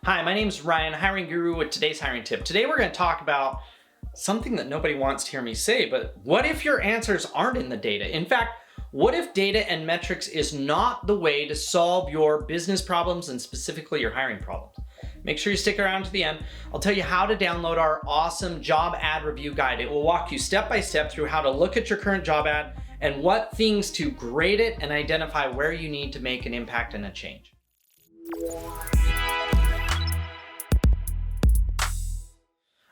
Hi, my name is Ryan, hiring guru with today's hiring tip. Today we're going to talk about something that nobody wants to hear me say, but what if your answers aren't in the data? In fact, what if data and metrics is not the way to solve your business problems and specifically your hiring problems? Make sure you stick around to the end. I'll tell you how to download our awesome job ad review guide. It will walk you step by step through how to look at your current job ad and what things to grade it and identify where you need to make an impact and a change.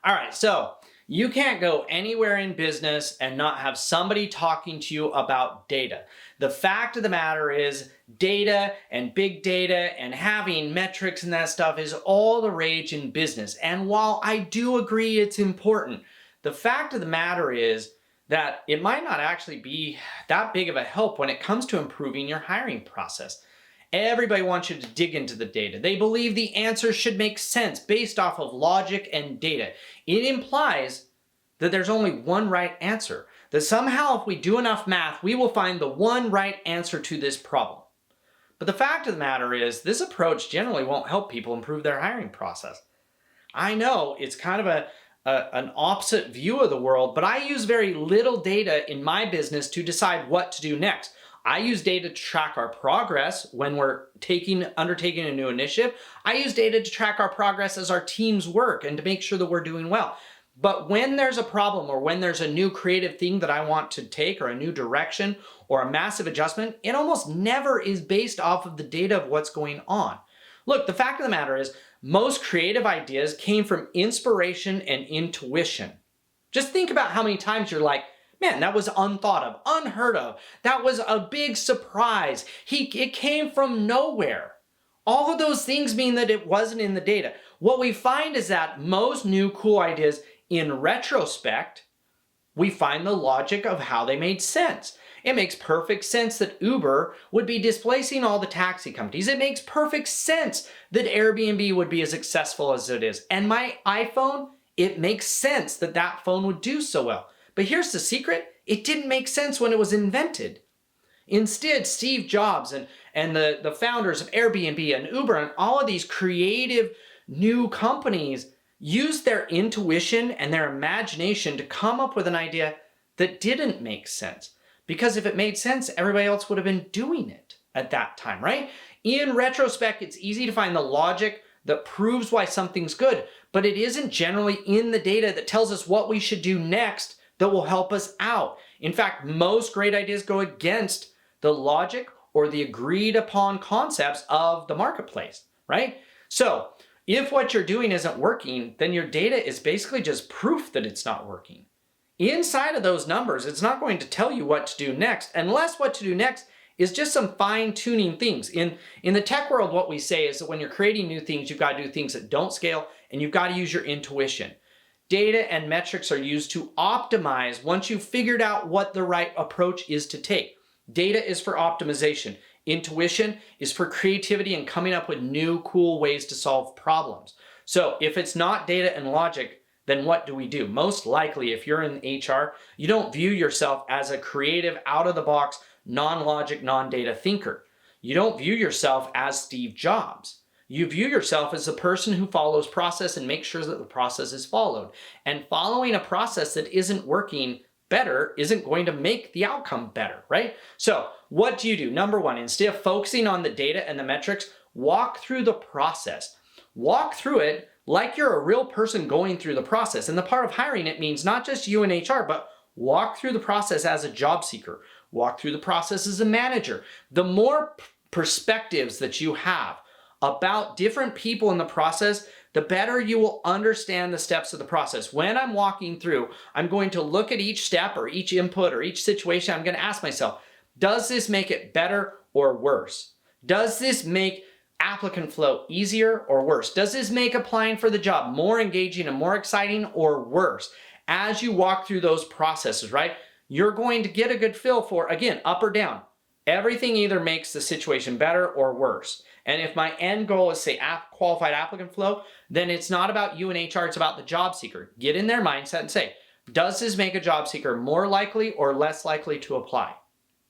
All right, so you can't go anywhere in business and not have somebody talking to you about data. The fact of the matter is data and big data and having metrics and that stuff is all the rage in business. And while I do agree it's important, the fact of the matter is that it might not actually be that big of a help when it comes to improving your hiring process. Everybody wants you to dig into the data. They believe the answers should make sense based off of logic and data. It implies that there's only one right answer, that somehow if we do enough math, we will find the one right answer to this problem. But the fact of the matter is, this approach generally won't help people improve their hiring process. I know it's kind of an opposite view of the world, but I use very little data in my business to decide what to do next. I use data to track our progress when we're undertaking a new initiative. I use data to track our progress as our teams work and to make sure that we're doing well. But when there's a problem or when there's a new creative thing that I want to take or a new direction or a massive adjustment, it almost never is based off of the data of what's going on. Look, the fact of the matter is most creative ideas came from inspiration and intuition. Just think about how many times you're like, man, that was unthought of, unheard of. That was a big surprise. It came from nowhere. All of those things mean that it wasn't in the data. What we find is that most new cool ideas, in retrospect, we find the logic of how they made sense. It makes perfect sense that Uber would be displacing all the taxi companies. It makes perfect sense that Airbnb would be as successful as it is. And my iPhone, it makes sense that that phone would do so well. But here's the secret, it didn't make sense when it was invented. Instead, Steve Jobs and the founders of Airbnb and Uber and all of these creative new companies used their intuition and their imagination to come up with an idea that didn't make sense. Because if it made sense, everybody else would have been doing it at that time, right? In retrospect, it's easy to find the logic that proves why something's good, but it isn't generally in the data that tells us what we should do next that will help us out. In fact, most great ideas go against the logic or the agreed upon concepts of the marketplace, right? So if what you're doing isn't working, then your data is basically just proof that it's not working. Inside of those numbers, it's not going to tell you what to do next, unless what to do next is just some fine-tuning things. In the tech world, what we say is that when you're creating new things, you've got to do things that don't scale, and you've got to use your intuition. Data and metrics are used to optimize once you've figured out what the right approach is to take. Data is for optimization. Intuition is for creativity and coming up with new, cool ways to solve problems. So if it's not data and logic, then what do we do? Most likely, if you're in HR, you don't view yourself as a creative, out-of-the-box, non-logic, non-data thinker. You don't view yourself as Steve Jobs. You view yourself as the person who follows process and makes sure that the process is followed. And following a process that isn't working better isn't going to make the outcome better, right? So what do you do? Number one, instead of focusing on the data and the metrics, walk through the process. Walk through it like you're a real person going through the process. And the part of hiring, it means not just you and HR, but walk through the process as a job seeker. Walk through the process as a manager. The more perspectives that you have about different people in the process, the better you will understand the steps of the process. When I'm walking through, I'm going to look at each step or each input or each situation. I'm going to ask myself, does this make it better or worse? Does this make applicant flow easier or worse? Does this make applying for the job more engaging and more exciting or worse? As you walk through those processes, right, you're going to get a good feel for, again, up or down. Everything either makes the situation better or worse. And if my end goal is, say, qualified applicant flow, then it's not about you and HR, it's about the job seeker. Get in their mindset and say, does this make a job seeker more likely or less likely to apply?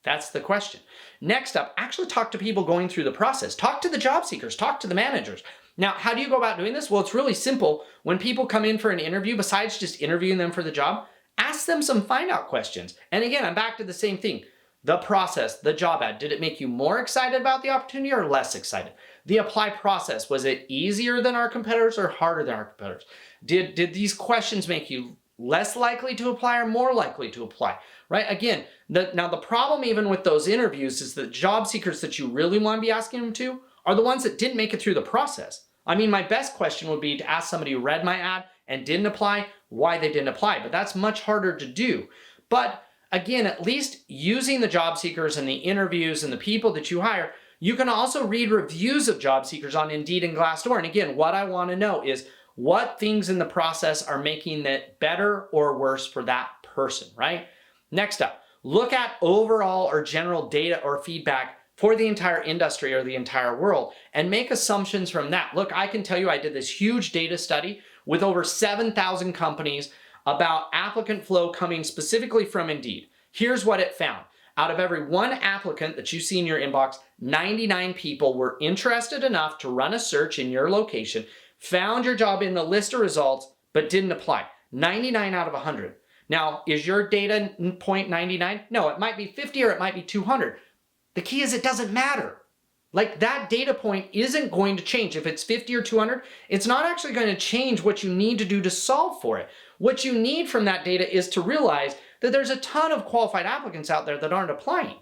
That's the question. Next up, actually talk to people going through the process. Talk to the job seekers, talk to the managers. Now, how do you go about doing this? Well, it's really simple. When people come in for an interview, besides just interviewing them for the job, ask them some find out questions. And again, I'm back to the same thing. The process, the job ad, did it make you more excited about the opportunity or less excited? The apply process, was it easier than our competitors or harder than our competitors? Did these questions make you less likely to apply or more likely to apply, right? Again, now the problem even with those interviews is that job seekers that you really want to be asking them to are the ones that didn't make it through the process. I mean, my best question would be to ask somebody who read my ad and didn't apply, why they didn't apply, but that's much harder to do. But again, at least using the job seekers and the interviews and the people that you hire, you can also read reviews of job seekers on Indeed and Glassdoor. And again, what I want to know is what things in the process are making that better or worse for that person, right? Next up, look at overall or general data or feedback for the entire industry or the entire world and make assumptions from that. Look, I can tell you I did this huge data study with over 7,000 companies about applicant flow coming specifically from Indeed. Here's what it found. Out of every one applicant that you see in your inbox, 99 people were interested enough to run a search in your location, found your job in the list of results, but didn't apply. 99 out of 100. Now, is your data point 99? No, it might be 50 or it might be 200. The key is it doesn't matter. Like, that data point isn't going to change. If it's 50 or 200, it's not actually going to change what you need to do to solve for it. What you need from that data is to realize that there's a ton of qualified applicants out there that aren't applying.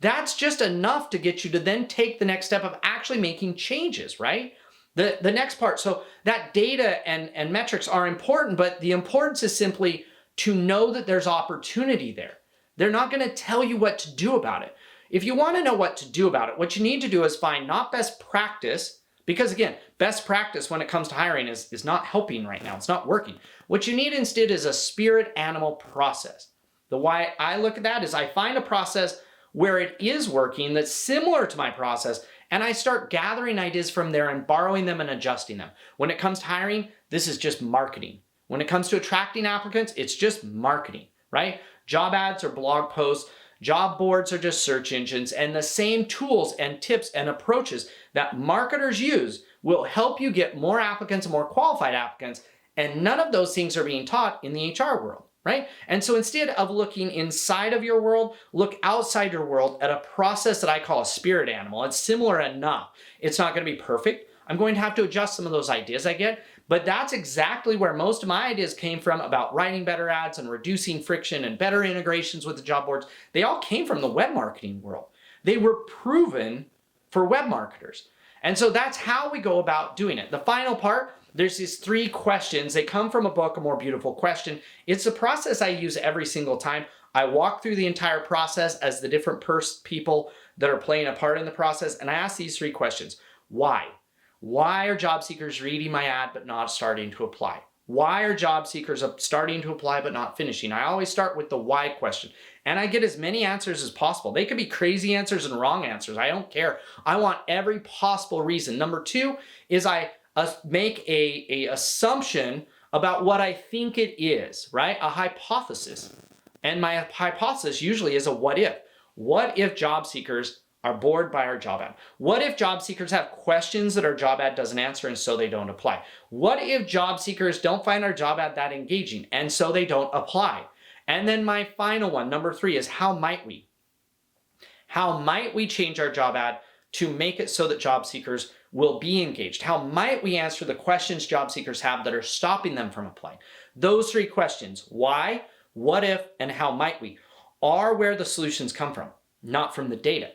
That's just enough to get you to then take the next step of actually making changes, right? The next part, so that data and metrics are important, but the importance is simply to know that there's opportunity there. They're not going to tell you what to do about it. If you want to know what to do about it, what you need to do is find not best practice, because again, best practice when it comes to hiring is not helping right now. It's not working. What you need instead is a spirit animal process. The way I look at that is I find a process where it is working that's similar to my process, and I start gathering ideas from there and borrowing them and adjusting them. When it comes to hiring, this is just marketing. When it comes to attracting applicants, it's just marketing, right? Job ads or blog posts, job boards are just search engines, and the same tools and tips and approaches that marketers use will help you get more applicants and more qualified applicants, and none of those things are being taught in the HR world, right? And so instead of looking inside of your world, look outside your world at a process that I call a spirit animal. It's similar enough. It's not going to be perfect. I'm going to have to adjust some of those ideas I get, but that's exactly where most of my ideas came from about writing better ads and reducing friction and better integrations with the job boards. They all came from the web marketing world. They were proven for web marketers. And so that's how we go about doing it. The final part, there's these 3 questions. They come from a book, A More Beautiful Question. It's a process I use every single time. I walk through the entire process as the different people that are playing a part in the process, and I ask these 3 questions. Why? Why are job seekers reading my ad but not starting to apply? Why are job seekers starting to apply but not finishing? I always start with the why question, and I get as many answers as possible. They could be crazy answers and wrong answers. I don't care. I want every possible reason. Number 2 is I make a assumption about what I think it is, right? A hypothesis. And my hypothesis usually is a what if. What if job seekers are bored by our job ad? What if job seekers have questions that our job ad doesn't answer and so they don't apply? What if job seekers don't find our job ad that engaging and so they don't apply? And then my final one, number 3, is how might we? How might we change our job ad to make it so that job seekers will be engaged? How might we answer the questions job seekers have that are stopping them from applying? Those 3 questions, why, what if, and how might we, are where the solutions come from, not from the data.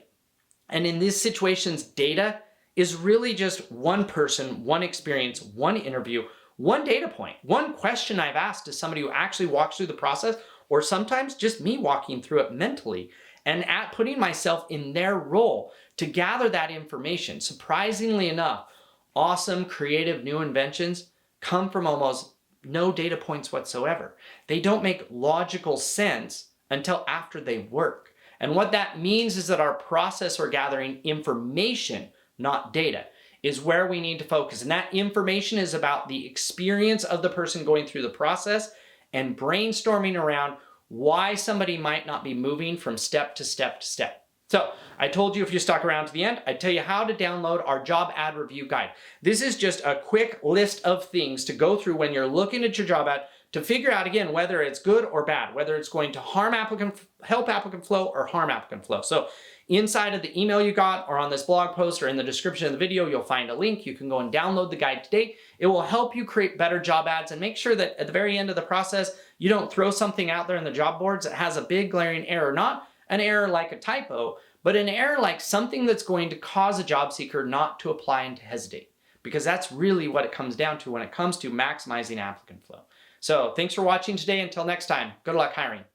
And in these situations, data is really just one person, one experience, one interview, one data point, one question I've asked to somebody who actually walks through the process, or sometimes just me walking through it mentally and putting myself in their role to gather that information. Surprisingly enough, awesome, creative, new inventions come from almost no data points whatsoever. They don't make logical sense until after they work. And what that means is that our process for gathering information, not data, is where we need to focus. And that information is about the experience of the person going through the process and brainstorming around why somebody might not be moving from step to step to step. So I told you if you stuck around to the end, I'd tell you how to download our job ad review guide. This is just a quick list of things to go through when you're looking at your job ad to figure out, again, whether it's good or bad, whether it's going to help applicant flow or harm applicant flow. So inside of the email you got or on this blog post or in the description of the video, you'll find a link. You can go and download the guide today. It will help you create better job ads and make sure that at the very end of the process, you don't throw something out there in the job boards that has a big glaring error, not an error like a typo, but an error like something that's going to cause a job seeker not to apply and to hesitate. Because that's really what it comes down to when it comes to maximizing applicant flow. So thanks for watching today. Until next time, good luck hiring.